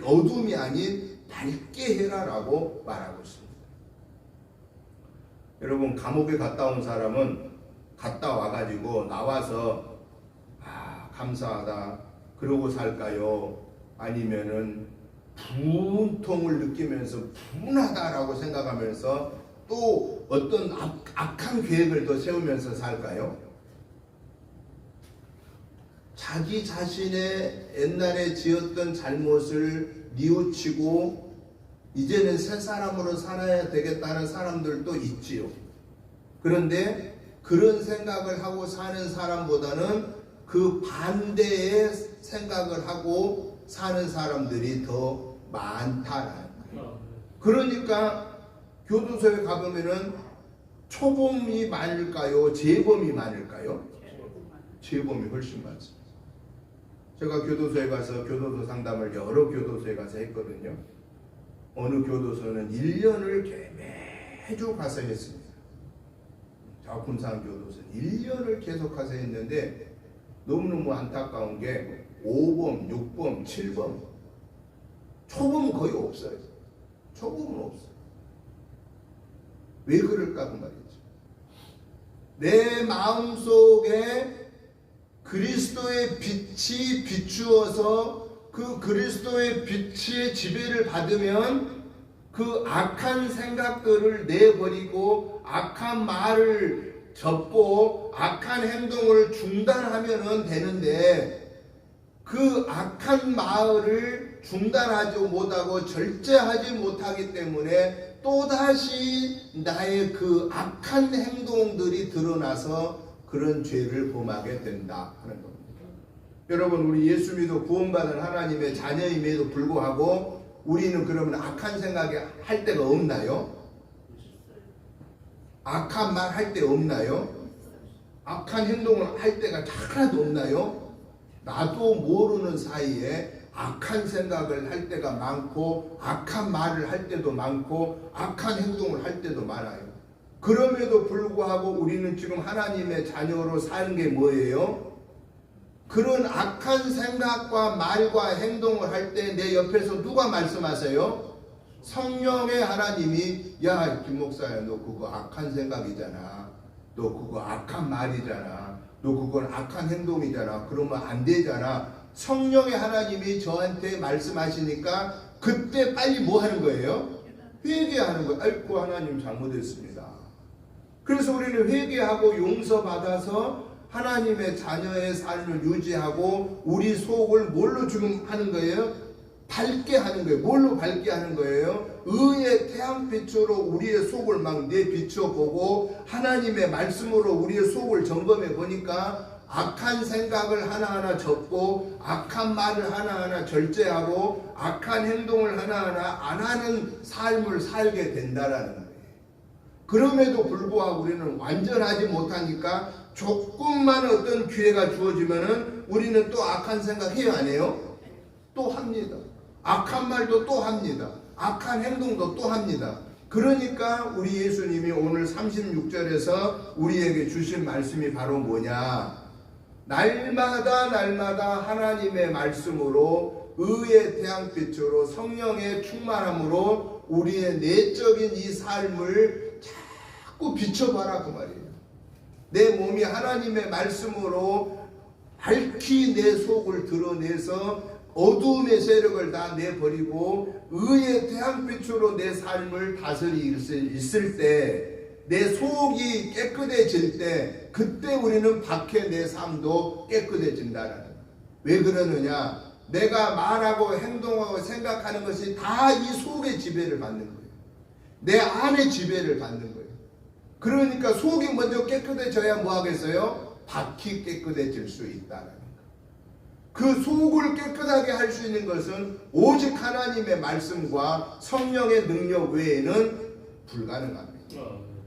S1: 어둠이 아닌 밝게 해라 라고 말하고 있습니다. 여러분, 감옥에 갔다 온 사람은 갔다 와가지고 나와서 감사하다 그러고 살까요? 아니면은 분통을 느끼면서 분하다라고 생각하면서 또 어떤 악한 계획을 더 세우면서 살까요? 자기 자신의 옛날에 지었던 잘못을 뉘우치고 이제는 새 사람으로 살아야 되겠다는 사람들도 있지요. 그런데 그런 생각을 하고 사는 사람보다는 그 반대의 생각을 하고 사는 사람들이 더 많다라는 거예요. 그러니까 교도소에 가보면은 초범이 많을까요? 재범이 많을까요? 재범이 훨씬 많습니다. 제가 교도소에 가서 교도소 상담을 여러 교도소에 가서 했거든요. 어느 교도소는 1년을 매주 가서 했습니다. 저 군산 교도소는 1년을 계속 가서 했는데 너무너무 안타까운 게 5범, 6범, 7범, 초범은 거의 없어요. 초범은 없어요. 왜 그럴까 그 말이죠. 내 마음속에 그리스도의 빛이 비추어서 그 그리스도의 빛의 지배를 받으면 그 악한 생각들을 내버리고 악한 말을 접고 악한 행동을 중단하면 되는데, 그 악한 말을 중단하지 못하고 절제하지 못하기 때문에 또다시 나의 그 악한 행동들이 드러나서 그런 죄를 범하게 된다 하는 겁니다. 여러분, 우리 예수 믿어 구원받은 하나님의 자녀임에도 불구하고 우리는 그러면 악한 생각이 할 때가 없나요? 악한 말 할 때 없나요? 악한 행동을 할 때가 하나도 없나요? 나도 모르는 사이에 악한 생각을 할 때가 많고 악한 말을 할 때도 많고 악한 행동을 할 때도 많아요. 그럼에도 불구하고 우리는 지금 하나님의 자녀로 사는 게 뭐예요? 그런 악한 생각과 말과 행동을 할 때 내 옆에서 누가 말씀하세요? 성령의 하나님이, 야 김 목사야, 너 그거 악한 생각이잖아, 너 그거 악한 말이잖아, 너 그건 악한 행동이잖아, 그러면 안 되잖아. 성령의 하나님이 저한테 말씀하시니까 그때 빨리 뭐 하는 거예요? 회개하는 거예요. 아이고 하나님 잘못했습니다. 그래서 우리는 회개하고 용서받아서 하나님의 자녀의 삶을 유지하고 우리 속을 뭘로 지금 하는 거예요? 밝게 하는 거예요. 뭘로 밝게 하는 거예요? 의의 태양빛으로 우리의 속을 막 내비춰보고 하나님의 말씀으로 우리의 속을 점검해 보니까 악한 생각을 하나하나 접고 악한 말을 하나하나 절제하고 악한 행동을 하나하나 안 하는 삶을 살게 된다라는 거예요. 그럼에도 불구하고 우리는 완전하지 못하니까 조금만 어떤 기회가 주어지면은 우리는 또 악한 생각 해요, 안 해요? 또 합니다. 악한 말도 또 합니다. 악한 행동도 또 합니다. 그러니까 우리 예수님이 오늘 36절에서 우리에게 주신 말씀이 바로 뭐냐? 날마다 하나님의 말씀으로 의의 태양빛으로 성령의 충만함으로 우리의 내적인 이 삶을 자꾸 비춰봐라 그 말이에요. 내 몸이 하나님의 말씀으로 밝히 내 속을 드러내서 어두움의 세력을 다 내버리고 의의 태양빛으로 내 삶을 다스릴 수 있을 때, 내 속이 깨끗해질 때, 그때 우리는 밖에 내 삶도 깨끗해진다는 거예요. 왜 그러느냐? 내가 말하고 행동하고 생각하는 것이 다 이 속의 지배를 받는 거예요. 내 안의 지배를 받는 거예요. 그러니까 속이 먼저 깨끗해져야 뭐 하겠어요? 밖이 깨끗해질 수 있다는 거예요. 그 속을 깨끗하게 할 수 있는 것은 오직 하나님의 말씀과 성령의 능력 외에는 불가능합니다.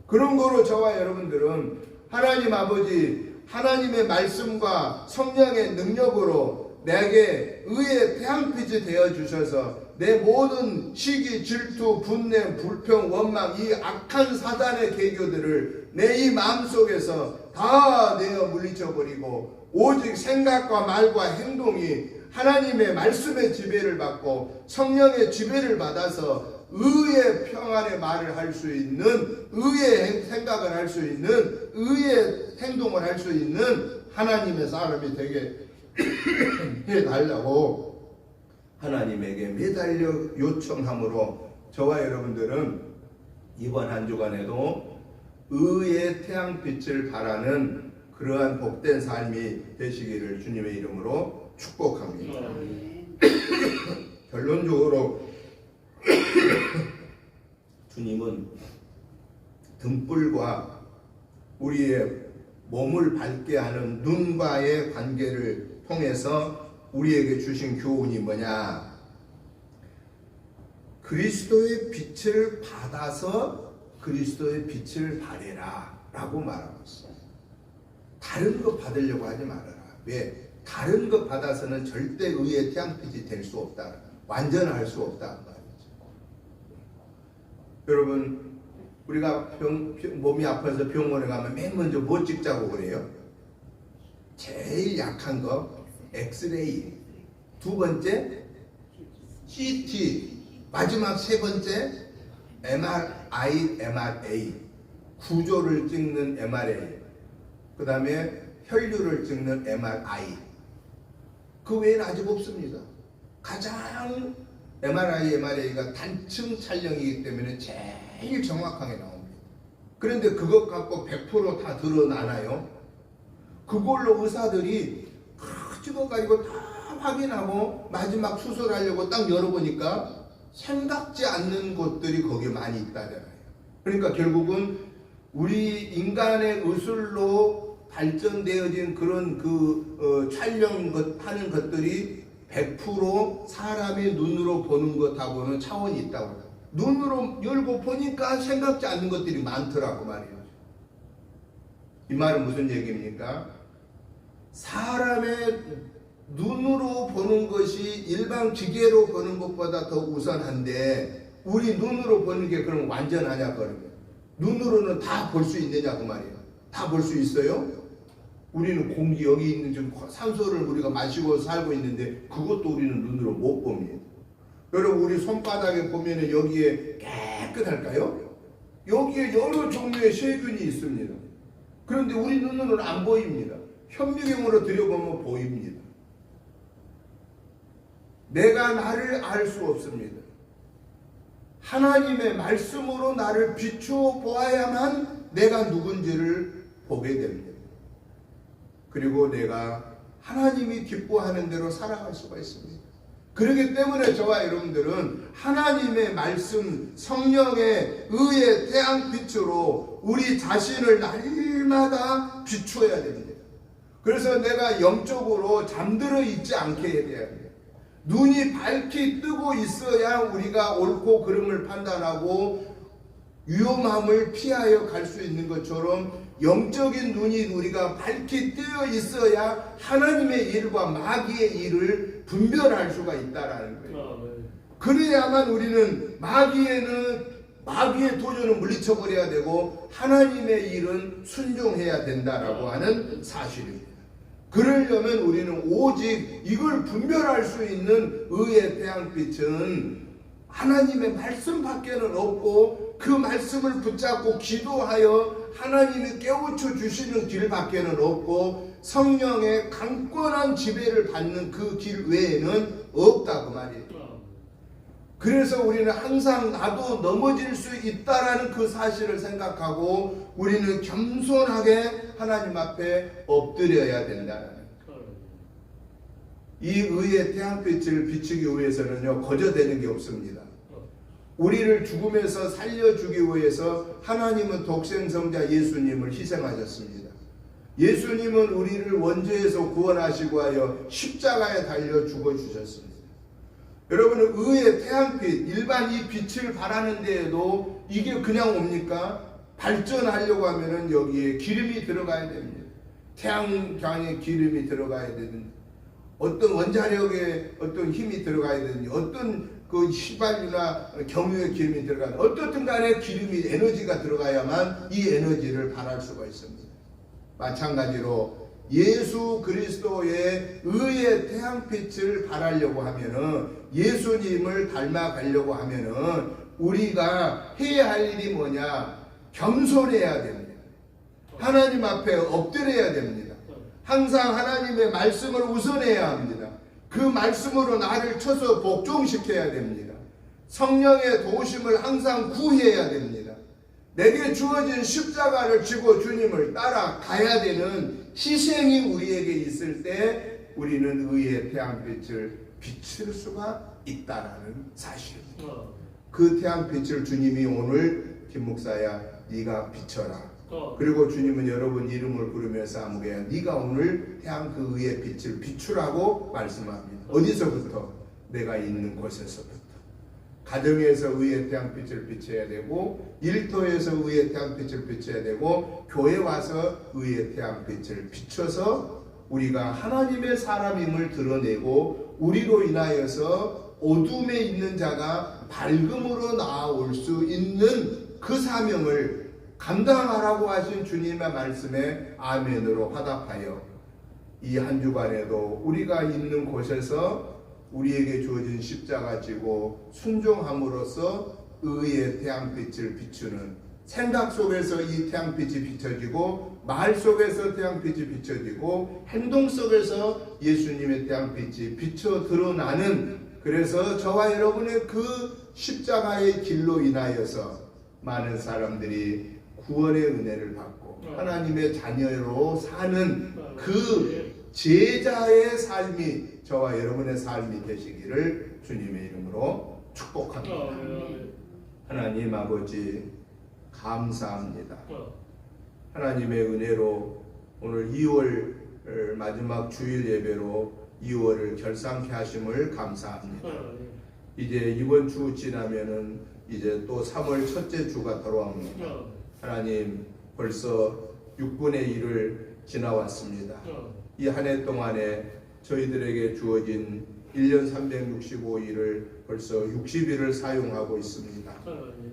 S1: 그런 거로 저와 여러분들은 하나님 아버지, 하나님의 말씀과 성령의 능력으로 내게 의의 태양빛이 되어 주셔서 내 모든 시기, 질투, 분냄, 불평, 원망, 이 악한 사단의 계교들을 내 이 마음속에서 다 내어 물리쳐버리고 오직 생각과 말과 행동이 하나님의 말씀의 지배를 받고 성령의 지배를 받아서 의의 평안의 말을 할 수 있는, 의의 생각을 할 수 있는, 의의 행동을 할 수 있는 하나님의 사람이 되게 해달라고 하나님에게 매달려 요청함으로 저와 여러분들은 이번 한 주간에도 의의 태양빛을 바라는 그러한 복된 삶이 되시기를 주님의 이름으로 축복합니다. 결론적으로 주님은 등불과 우리의 몸을 밝게 하는 눈과의 관계를 통해서 우리에게 주신 교훈이 뭐냐? 그리스도의 빛을 받아서 그리스도의 빛을 발해라 라고 말하고 있어요. 다른 것 받으려고 하지 말아라. 왜? 다른 것 받아서는 절대 의의 태양빛이 될 수 없다. 완전할 수 없다 말이죠. 여러분, 우리가 몸이 아파서 병원에 가면 맨 먼저 뭐 찍자고 그래요? 제일 약한 거 엑스레이, 두 번째 CT, 마지막 세 번째 MRI, 구조를 찍는 MRI, 그 다음에 혈류를 찍는 MRI. 그 외에는 아직 없습니다. 가장 MRI가 단층 촬영이기 때문에 제일 정확하게 나옵니다. 그런데 그것 갖고 100% 다 드러나나요? 그걸로 의사들이 찍어가지고 다 확인하고 마지막 수술하려고 딱 열어보니까 생각지 않는 것들이 거기에 많이 있다잖아요. 그러니까 결국은 우리 인간의 의술로 발전되어진 그런 촬영하는 것들이 100% 사람의 눈으로 보는 것하고는 차원이 있다고. 눈으로 열고 보니까 생각지 않는 것들이 많더라고 말이에요. 이 말은 무슨 얘기입니까? 사람의 눈으로 보는 것이 일반 기계로 보는 것보다 더 우선한데 우리 눈으로 보는 게 그럼 완전하냐 그러면 눈으로는 다 볼 수 있느냐 그 말이에요. 다 볼 수 있어요? 우리는 공기 여기 있는 좀 산소를 우리가 마시고 살고 있는데 그것도 우리는 눈으로 못 봅니다. 여러분 우리 손바닥에 보면은 여기에 깨끗할까요? 여기에 여러 종류의 세균이 있습니다. 그런데 우리 눈으로는 안 보입니다. 현미경으로 들여보면 보입니다. 내가 나를 알 수 없습니다. 하나님의 말씀으로 나를 비추어 보아야만 내가 누군지를 보게 됩니다. 그리고 내가 하나님이 기뻐하는 대로 살아갈 수가 있습니다. 그렇기 때문에 저와 여러분들은 하나님의 말씀, 성령의 의의 태양빛으로 우리 자신을 날마다 비추어야 됩니다. 그래서 내가 영적으로 잠들어 있지 않게 해야 돼요. 눈이 밝게 뜨고 있어야 우리가 옳고 그름을 판단하고 위험함을 피하여 갈 수 있는 것처럼 영적인 눈이 우리가 밝게 뜨어 있어야 하나님의 일과 마귀의 일을 분별할 수가 있다라는 거예요. 그래야만 우리는 마귀의 도전을 물리쳐버려야 되고 하나님의 일은 순종해야 된다라고 하는 사실입니다. 그러려면 우리는 오직 이걸 분별할 수 있는 의의 태양빛은 하나님의 말씀밖에는 없고 그 말씀을 붙잡고 기도하여 하나님이 깨우쳐 주시는 길밖에는 없고 성령의 강권한 지배를 받는 그 길 외에는 없다 그 말이에요. 그래서 우리는 항상 나도 넘어질 수 있다라는 그 사실을 생각하고 우리는 겸손하게 하나님 앞에 엎드려야 된다는 거예요. 이 의의 태양빛을 비추기 위해서는요, 거저되는 게 없습니다. 우리를 죽음에서 살려주기 위해서 하나님은 독생성자 예수님을 희생하셨습니다. 예수님은 우리를 원죄에서 구원하시고 하여 십자가에 달려 죽어주셨습니다. 여러분은 의의 태양빛, 일반 이 빛을 발하는 데에도 이게 그냥 옵니까? 발전하려고 하면은 여기에 기름이 들어가야 됩니다. 태양광에 기름이 들어가야 되는, 어떤 원자력에 어떤 힘이 들어가야 되는지, 어떤 그 휘발유나 경유의 기름이 들어가는, 어떻든 간에 기름이, 에너지가 들어가야만 이 에너지를 발할 수가 있습니다. 마찬가지로 예수 그리스도의 의의 태양빛을 발하려고 하면은, 예수님을 닮아가려고 하면은 우리가 해야 할 일이 뭐냐? 겸손해야 됩니다. 하나님 앞에 엎드려야 됩니다. 항상 하나님의 말씀을 우선해야 합니다. 그 말씀으로 나를 쳐서 복종시켜야 됩니다. 성령의 도우심을 항상 구해야 됩니다. 내게 주어진 십자가를 지고 주님을 따라가야 되는 희생이 우리에게 있을 때 우리는 의의 태양빛을 비칠 수가 있다라는 사실입니다. 그 태양빛을 주님이 오늘 김 목사야 네가 비춰라. 그리고 주님은 여러분 이름을 부르면서 아무개야 네가 오늘 태양 그 의의 빛을 비추라고 말씀합니다. 어디서부터? 내가 있는 곳에서부터. 가정에서 의의 태양빛을 비춰야 되고, 일터에서 의의 태양빛을 비춰야 되고, 교회 와서 의의 태양빛을 비춰서 우리가 하나님의 사람임을 드러내고, 우리로 인하여서 어둠에 있는 자가 밝음으로 나아올 수 있는 그 사명을 감당하라고 하신 주님의 말씀에 아멘으로 화답하여 이 한 주간에도 우리가 있는 곳에서 우리에게 주어진 십자가 지고 순종함으로써 의의 태양빛을 비추는, 생각 속에서 이 태양빛이 비춰지고, 말 속에서 태양빛이 비춰지고, 행동 속에서 예수님의 태양빛이 비춰 드러나는, 그래서 저와 여러분의 그 십자가의 길로 인하여서 많은 사람들이 구원의 은혜를 받고 하나님의 자녀로 사는 그 제자의 삶이 저와 여러분의 삶이 되시기를 주님의 이름으로 축복합니다. 하나님 아버지 감사합니다. 하나님의 은혜로 오늘 2월 마지막 주일 예배로 2월을 결산케 하심을 감사합니다. 이제 이번 주 지나면은 이제 또 3월 첫째 주가 돌아옵니다. 하나님 벌써 6분의 1을 지나왔습니다. 이 한 해 동안에 저희들에게 주어진 1년 365일을 벌써 60일을 사용하고 있습니다.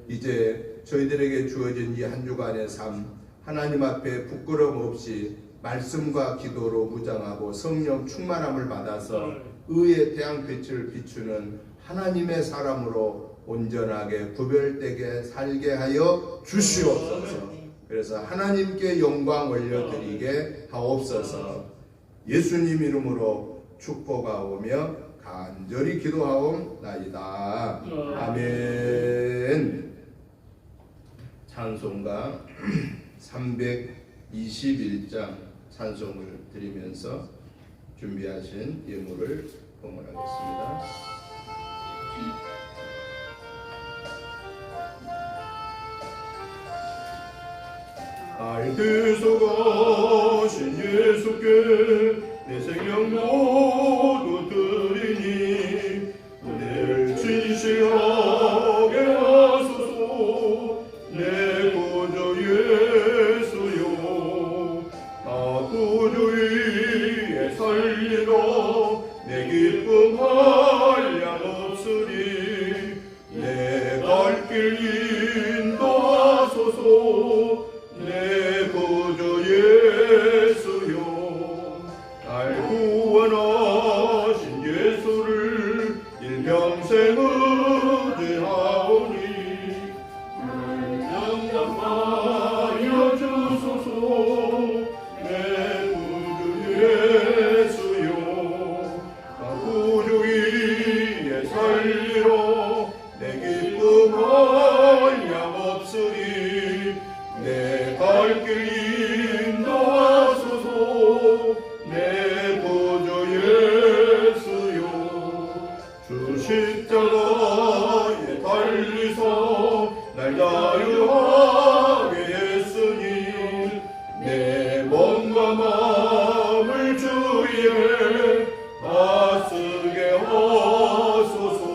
S1: 이제 저희들에게 주어진 이 한 주간의 삶, 하나님 앞에 부끄럼 없이 말씀과 기도로 무장하고 성령 충만함을 받아서 의의 태양빛을 비추는 하나님의 사람으로 온전하게 구별되게 살게 하여 주시옵소서. 그래서 하나님께 영광 올려드리게 하옵소서. 예수님 이름으로 축복하오며 간절히 기도하옵나이다. 아멘. 찬송가 321장 찬송을 드리면서 준비하신 예물을 봉헌하겠습니다. 알뜰소가신 예수께 내 생명 모두 드리니 은혜를 진실하게 하소서. 내 구주 예수여, 나 구주 위에 살리라. 내 기쁨 한량없으니 내 갈 길 인도하소서. 내 구주 예수여, 날 구원하신 예수를 일평생 의지하오니 영접하여 주소서. 내 구주 예수여, 나 구주 살리러 내 기쁨은 양없으리 내 갈 길 인도하소서 내 구주 예수여 주 십자가에 달리사 날 자유하게 했으니 내 몸과 마음을 주위에 나쓰게 하소서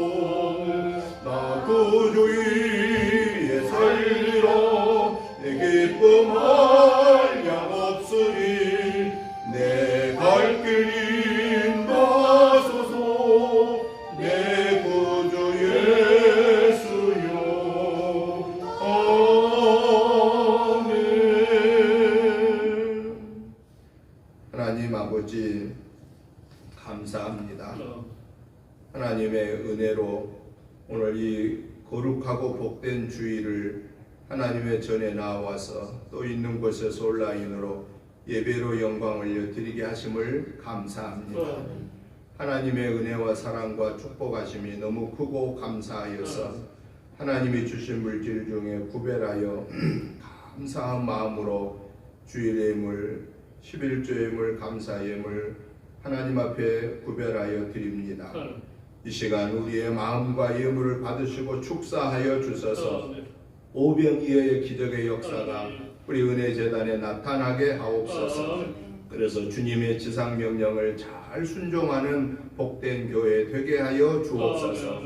S1: 나 구주 위에 살리라 내 기쁨할 양 없으리 내 갈 길 인도하소서 내 구주 예수여 아멘. 하나님 아버지 감사합니다. 하나님의 은혜로 오늘 이 거룩하고 복된 주일을 하나님의 전에 나와서 또 있는 곳에서 온라인으로 예배로 영광을 올려드리게 하심을 감사합니다. 하나님의 은혜와 사랑과 축복하심이 너무 크고 감사하여서 하나님이 주신 물질 중에 구별하여 감사한 마음으로 주일의 예물 11조의 예물 감사의 예물 하나님 앞에 구별하여 드립니다. 이 시간 우리의 마음과 예물을 받으시고 축사하여 주셔서 오병이어의 기적의 역사가 우리 은혜재단에 나타나게 하옵소서. 그래서 주님의 지상명령을 잘 순종하는 복된 교회 되게 하여 주옵소서.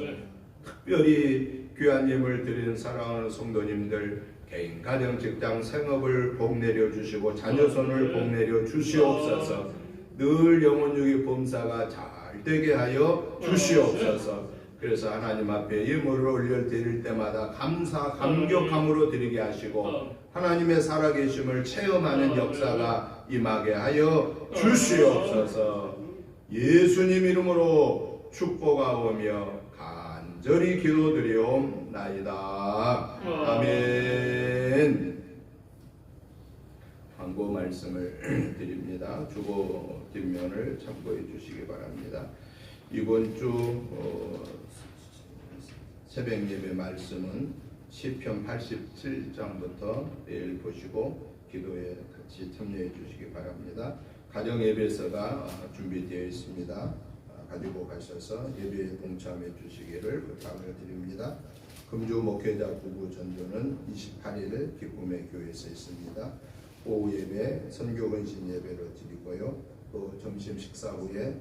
S1: 특별히 귀한 예물 드리는 사랑하는 성도님들 개인, 가정, 직장, 생업을 복내려 주시고 자녀손을 복내려 주시옵소서. 늘 영혼육의 범사가 잘 되게 하여 주시옵소서. 그래서 하나님 앞에 예물을 올려 드릴 때마다 감사, 감격함으로 드리게 하시고 하나님의 살아계심을 체험하는 역사가 임하게 하여 주시옵소서. 예수님 이름으로 축복하오며 간절히 기도드리옵나이다. 아멘. 광고 말씀을 드립니다. 주보 뒷면을 참고해 주시기 바랍니다. 이번 주 새벽 예배 말씀은 시편 87장부터 내일 보시고 기도에 같이 참여해 주시기 바랍니다. 가정 예배서가 준비되어 있습니다. 가지고 가셔서 예배에 동참해 주시기를 부탁을 드립니다. 금주 목회자 부부 전도는 28일 기쁨의 교회에서 있습니다. 오후 예배 선교 헌신 예배로 드리고요. 또 점심 식사 후에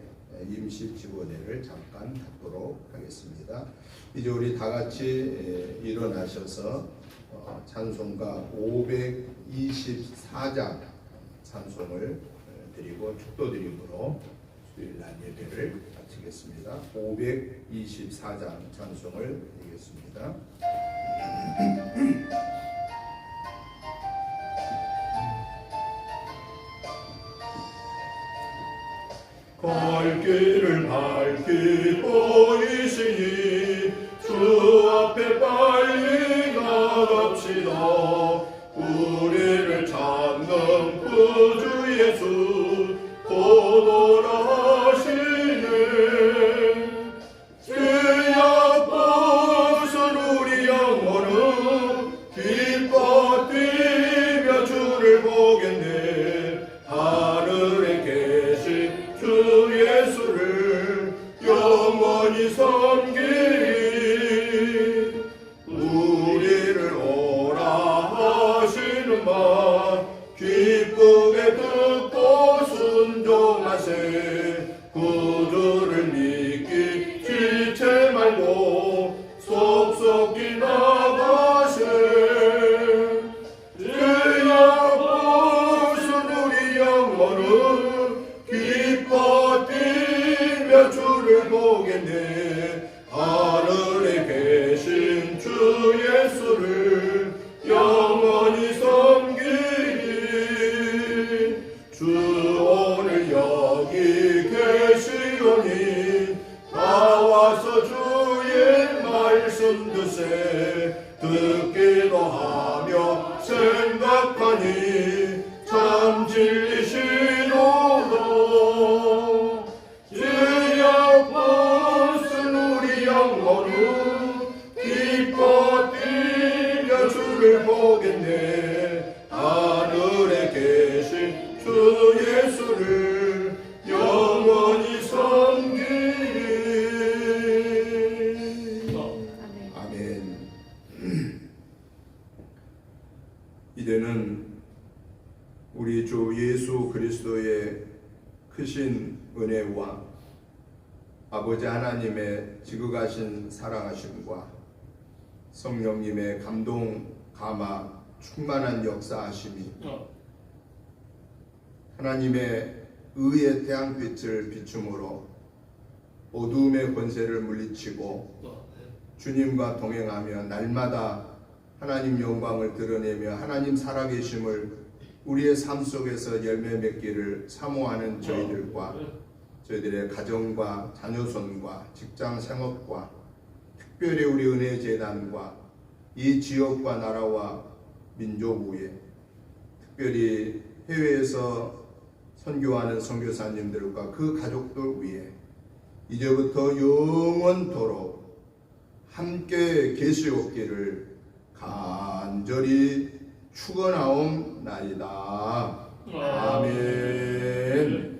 S1: 임시 직원회를 잠깐 갖도록 하겠습니다. 이제 우리 다 같이 일어나셔서 찬송가 524장 찬송을 드리고 축도드림으로 수요일날 예배를 마치겠습니다. 524장 찬송을 드리겠습니다. 갈 길을 밝히 보이시니 주 앞에 빨리 나갑시다. 우리를 찾는 구주 예수 곧 오라 하시네. 주의 뜻을 우리 영혼은 기뻐 뛰며 주를 보겠네. 하늘에 계신 주 예수를 영원히 섬기 기뻐 뛰며 주를 보겠네. 하늘에 계신 주 예수를 영원히 섬기리. 아멘. 이제는 우리 주 예수 그리스도의 크신 은혜와 아버지 하나님의 지극하신 사랑하심과 성령님의 감동, 감화, 충만한 역사하심이 하나님의 의의 태양빛을 비춤으로 어두움의 권세를 물리치고 주님과 동행하며 날마다 하나님 영광을 드러내며 하나님 살아계심을 우리의 삶 속에서 열매 맺기를 사모하는 저희들과 저희들의 가정과 자녀손과 직장 생업과 특별히 우리 은혜재단과 이 지역과 나라와 민족 위에 특별히 해외에서 선교하는 선교사님들과 그 가족들 위에 이제부터 영원토록 함께 계시옵기를 간절히 축원하옵나이다. 아멘.